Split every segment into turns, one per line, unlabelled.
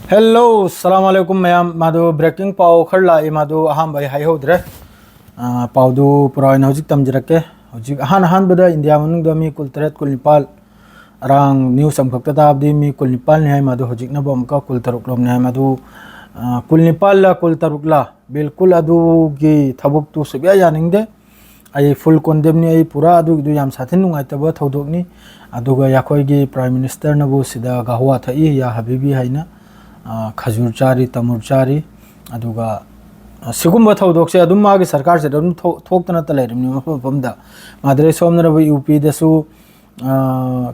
Hello सलाम अलैकुम ma'am मादो breaking पाव खरला मादो अहम भाई हाई होद्रे पावदो पुराइन हजिक तमजरके हजिक हान बदा इंडिया मनुंग मी कुल तरत कुल निपाल रांग न्यूज़ अमखक्ता ताबदी मी कुल निपाल ने मादो हजिक न बम का कुल तरुक लोम ने मादो कुल निपाल ला कुल तरुक ला बिल्कुल अदु की थबुक तु सुबिया यानिंगदे आई फुल कोंडेम नि आई पूरा अदु दु याम साथिन नुंगाइतबा थौदोक नि अदुगा याखोइगी प्राइम मिनिस्टर नबु सिदा गाहुआ थई या हबीबी हाइना खजूर चारी तमुर चारी अदुगा सिगुम्बा थौदोकसे अदुम मागी सरकार से अदुम थोक्तना त लेरिमनि मफमदा मादरे सोमनरबु यूपी दसु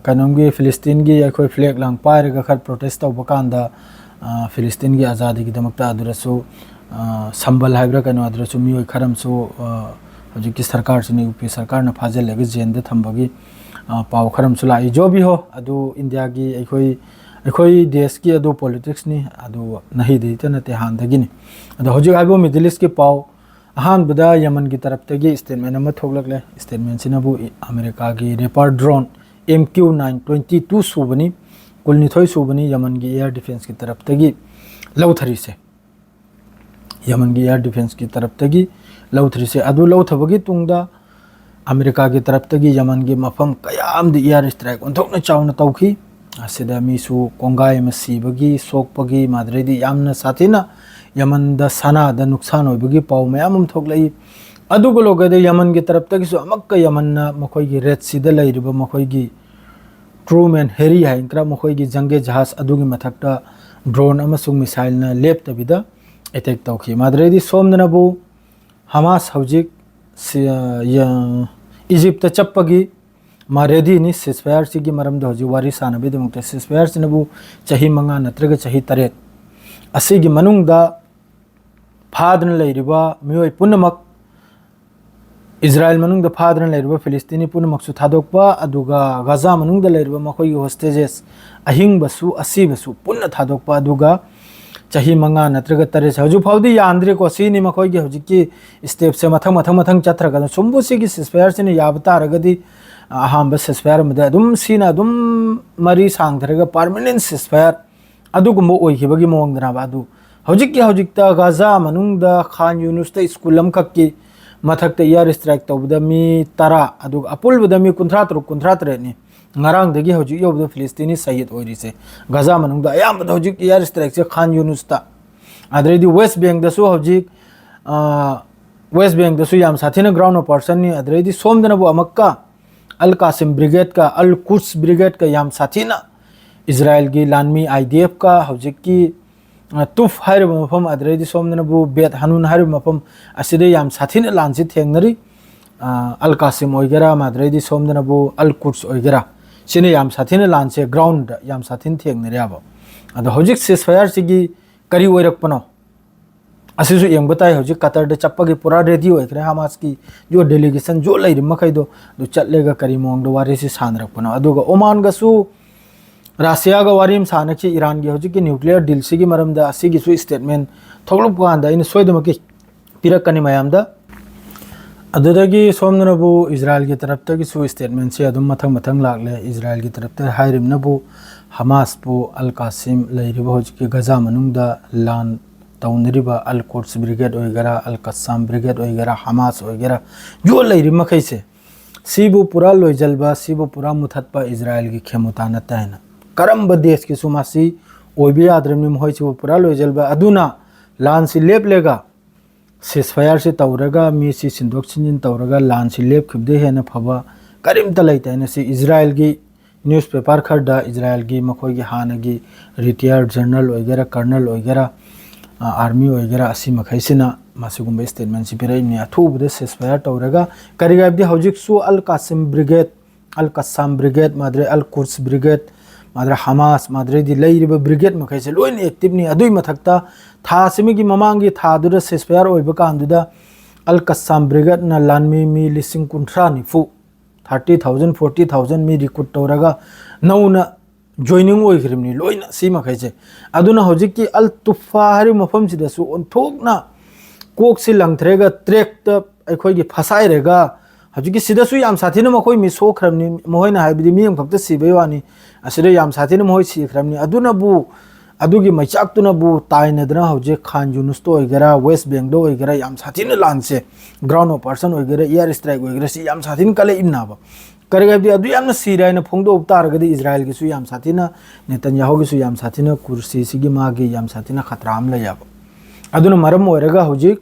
कनोंगी फिलिस्तीन गी अखोय फ्लैग लांग पायरगा खर प्रोटेस्ट तौबा कांदा फिलिस्तीन गी आजादी गी दमकता अदुरसु संबल हाइब्रा कनो अदुरसु मियोय खरमसु हजिकी सरकार से यूपी सरकार न फाजल लेगे जेंदे थंबगी पाव खरमसु लाई जो भी हो अदु इंडिया गी अखोई देश की अदु पॉलिटिक्स नि अदु नहीं देते नते हांदगिनी अदु हजु आबो मिडिल ईस्ट के पाव अहान बदा यमन की तरफ तगी स्टेटमेंट अमा थोगलकले स्टेटमेंट सिनबु अमेरिका की रेपर ड्रोन MQ-922 सुबनी कुलनिथोय सुबनी यमन की एयर डिफेंस की तरफ तगी लौथरी से यमन की एयर डिफेंस की तरफ तगी लौथरी से अदु लौथबगी तुंगदा अमेरिका की तरफ तगी यमन की मफम कयाम द एयर स्ट्राइक उनथोकना चावना तौखी असिदा मीसु कोंगाय मसीबगी सोकपगी माद्रेदी यामना साथिना यमन द सना द नुकसान होबगी पाव मयाम थोकलई अदुगलोगदे यमन की तरफ तक अमक्क यमन मखोयगी रेड सी द लैरिब मखोयगी ट्रूमैन हेरी हाइंक्रा मखोयगी जंगे जहाज अदुगी मथक्ता ड्रोन अमसुंग मिसाइल न लेप्तबिदा अटैक तौखी माद्रेदी सोमनबु हमास हौजिक इजिप्त चप्पगी मा रेडी नि सिसफायर सिगी मरम द हजि वारी सानबे दमुक्त सिसफायर सिनबु चही मंगा नत्रग चही तरेत असिगी मनुंग दा फादन लैरिबा मियोय पुनमक इजराइल मनुंग द फादन लैरिबा फिलिस्तीनी पुनमक सु थादोकबा अदुगा गाजा मनुंग द लैरिबा मखोय होस्टेजेस अहिंग बसु असि बसु पुन थादोकबा अदुगा चही मंगा नत्रग तरेत हजु फाउदी यान्द्रे को सिनी मखोय गे हजि की स्टेप से मथंग चत्रगा सुंबु सिगी सिसफायर सिने याबता रगदी अहम सिसफायर मद अदुम सीना अदुम मरी सांगथरगा परमानेंट सिसफायर अदुगुम ओइखिबगी मोंगदना बादु हौजिकता गाजा मनुंग खान यूनुस स्कूल अमखक्की मथक्ता एयर स्ट्राइक तौबदा मी 10 अदुग अपुलबदा मी 53 नि ngarangdagi hojik yobda filistini sayid oirise gaza manungda ayambada hojik air strike se khan yunus ta adredi west bank da su hojik west bank da su yam sathina ground operation ni adredi somdana bu amakka al qasim brigade का al quds brigade का yam sathina israel gi lanmi idf का hojik ki tuf hair mafam adredi somdana bu bet hanun hair mafam aside yam sathina lansi thengnari al qasim oigera madredi somdana bu al quds oigera सिने याम साथिन लांसे ground याम साथिन थेंगने याबो अद हजिक सिसफायर सिगी करी ओइरकपनो असिसु यंगबताय हजिक Qatar the चप्पगी पूरा ready ओइखरे Hamas की जो delegation जो लैरि मखैदो दु चटलेगा करी मोंग दो वारी सि सानरकपनो अदुगा ओमान गसु रशिया गा वारीम सानखि ईरान गी हजिक न्यूक्लियर डील सिगी मरम द असिगी सु स्टेटमेंट थोगलुप कांदा इन सोयदमकि पिरकनी मयाम द अदुदगी सोमनबु इजराइल की तरफ तक सु स्टेटमेंट से अदुम मथंग लागले इजराइल की तरफ तक हाइरिमनबु हमास बु अल कासिम लैरिबो हजकी गजा मनुंगदा लान तौनरिबा अल कुड्स ब्रिगेड ओइगरा अल कस्साम ब्रिगेड ओइगरा हमास ओइगरा जो लैरि मखैसे सिबु पुरा लोइजलबा सिबु पुरा मुथतपा इजराइल की खेमुता नतायना करम देश की सुमासी ओइबि आद्रमनि मोइसिबु पुरा लोइजलबा अदुना लान सि लेगा सिसफायर से तौरगा मी सी सिंदोक सिंजिन तौरगा लान से लेप खिबदे हेना फबा करीम तलैतैना से इजराइल की न्यूज़पेपर खरदा इजराइल की मखोय की हानगी रिटायर्ड जनरल वगैरह कर्नल वगैरह आर्मी वगैरह असी मखैसिना मासुगुम्बे स्टेटमेंट सि पिरैनि अथुबदे सिसफायर तौरगा करिगाबदि हौजिक सु al Qassam brigade al Qassam brigade माद्रे अल कुड्स ब्रिगेड माद्रे हमास माद्रे दि लैरिबा ब्रिगेड मखैसे लोइन एक्टिव नि अदुइ मथक्ता था सिमिगी ममांगी था दुदा सिसफायर ओइबा कांदुदा अल कस्साम ब्रिगेड ना लानमी मी लिसिंग कुंथ्रा निफु 30,000 40,000 मी रिक्रूट तौरगा नौना जॉइनिंग ओइखरिमनि लोइना सि मखैसे अदुना हौजिकी अल तुफा हरि मफम सिदसु ओनथोकना कोक सि लंथरेगा ट्रैक त अखोइगी फसाइरेगा हजुकी सिदसु याम साथीना मखोय मि सोखरमनि मोहयना हाइबदि मियम खक्ता सिबे वानी असिदे याम साथीना मोहय सिखरमनि अदुना बु अदुगी मैचाक्तुनबु ताइनदना हौजे खान यूनुस तो ओइगेरा वेस्ट बेंगल ओइगेरा याम साथिन लानसे ग्राउंड ऑपरेशन ओइगेरा एयर स्ट्राइक ओइगेरा सी याम साथिन कले इमनाबा करगबदि अदु यामना सिरायना फोंदो उतारगदि इजराइल गिसु याम साथिना नेतन्याहु गिसु याम साथिना कुर्सी सिगी मागे याम साथिना खतरा अम लयाबा अदुना मरम ओइरगा हौजे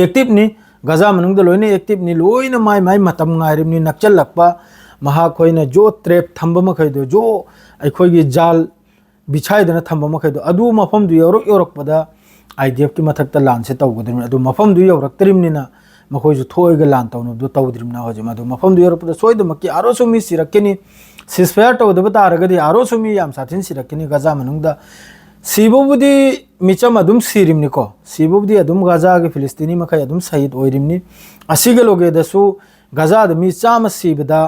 एक्टिव नि गजा मनुंगदा लोइने एक्टिव नि लोइना माय माय मतम ngairibni nakchalakpa maha khoina jo trap thamba makhaido jo aikhoigi jal बिछाइदना थंब मखैदो अदु मफम दु योरक पदा आईडीएफ की मथक्ता लान से तौगदरिम अदु मफम दु योरक्तरिमनिना मखोजु थोइगा लान तौनु दु तौद्रिमना होजे मदु मफम दु योरक पदा सोइद मक्की आरो सुमी सिरक्केनी सिसफेयर तौदब तारगदि आरो सुमी याम साथिन सिरक्केनी गजा मनुंगदा सिबोबुदी मिचम अदुम सिरिमनिको सिबोबुदी अदुम गजा के फिलिस्तीनी मखै अदुम शहीद ओइरिमनि असिगे लोगेदसु गजा द मि चाम सिबदा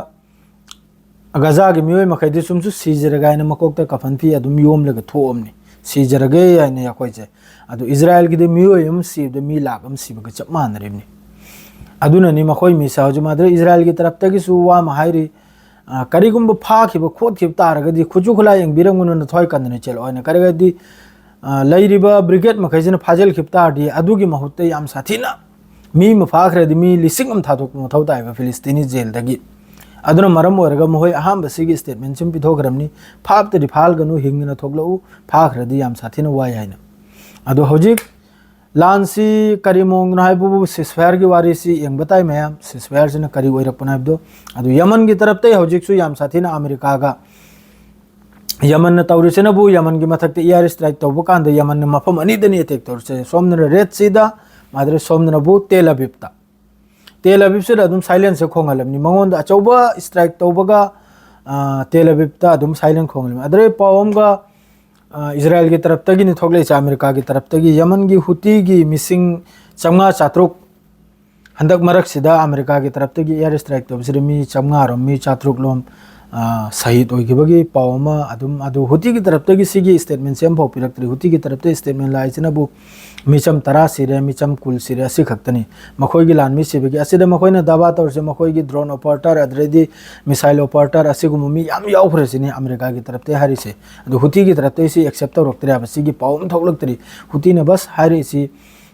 गजा के मियोय मखैदि सुमसु सिजरगायना मकोक्ता कफन फी अदुम योम लगे थोमनि सिजरगे याने याखोइजे अदु इजराइल गिदे मियोय हम सिबदे मी लाख हम सिबग चप मानरिमनि अदुना नि मखोय मी सावजु मादरे इजराइल की तरफ तगी सु वा माहाइरि करिगुम फाखिब खोतखिब तारगदि खुजु खुला यंग बिरंगुन न थोय कन्दने चेल ओयना करगदि लैरिबा ब्रिगेड मखैजन फाजल खिब तारदि अदुगी महुत्ते याम साथिना मी मफाखरदि मी लिसिंग अम थाथोक मथौ ताइबा फिलिस्तीनी जेल दगी अदुना मरम ओरगा मोय अहम बसिगी स्टेटमेंट सिम पिथोग्रमनी फापतरि फालगनु हिंगना थोगलउ फाखरदि याम साथिना वाय हाइना अदु हौजिक लानसी करिमोंग नाइबु सिसफायर की वारी सी यंग बताई मैम सिसफायर सिना करी ओइरपना हबदो अदु यमन की तरफ ते हौजिक सु याम साथिना अमेरिका गा यमन न तौरिसेनबु यमन की मथक्ते एयर स्ट्राइक तौब कांद यमन न मफम अनिदनि अटैक तौरसे सोमन रेड सीदा मादरे सोमनबु तेल अवीव से अदुम साइलेंस से खोंगलमनि मंगोंद अचौबा स्ट्राइक तौबगा तेल अवीव अदुम साइलेंट खोंगलम अदरे पावमगा इजराइल की तरफ तगी नि थोगले अमेरिका की तरफ तगी यमन की हुती की मिसिंग चंगा चात्रुक हंदक मरक सिदा अमेरिका की तरफ तगी एयर स्ट्राइक तौबसिरे मी चंगा रो मी चात्रुक लोम शहीद होइगिबगी पावमा अदुम अदु हुती की तरफ तगी सिगी स्टेटमेंट सेम फाउ पिरक्तरी हुती की तरफ ते स्टेटमेंट लाइचनबु मिचम तरा सिरे मिचम कुल सिरे असि खक्तनी मखोइगी लान मी सिबगी असिदा मखोइना दावा तौरसे मखोइगी ड्रोन ऑपरेटर अद्रेदी मिसाइल ऑपरेटर असिगुम मी याम याउफ्रेसिनी अमेरिका की तरफ ते हारिसे अदु हुती की तरफ ते सी एक्सेप्ट तौरक्तरी अबसिगी पावम थोकलक्तरी हुती ने बस हारिसी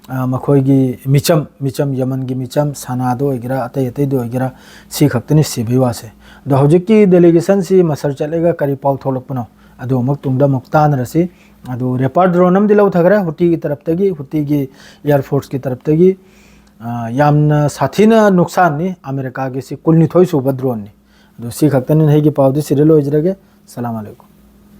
मखोइगी मिचम यमन की मिचम सनादो ओइगरा अतै अतै दो ओइगरा सी खक्तनी सिबि वासे द हौजिकी डेलीगेशन सी मसर चलेगा करी पाउ थोलकपनो अदो मक तुंगदा मक्तान रसी अदो रेपार्ड ड्रोन हम दिलौ थगरा हुती की तरफ तगी हुती की एयर फोर्स की तरफ तगी यामना साथीना नुकसान नि अमेरिका के सी कुलनी थोइ सुब ड्रोन नि अदो सी खक्तनी हेगी पाउ दि सिरे लोइजरगे सलाम अलैकुम।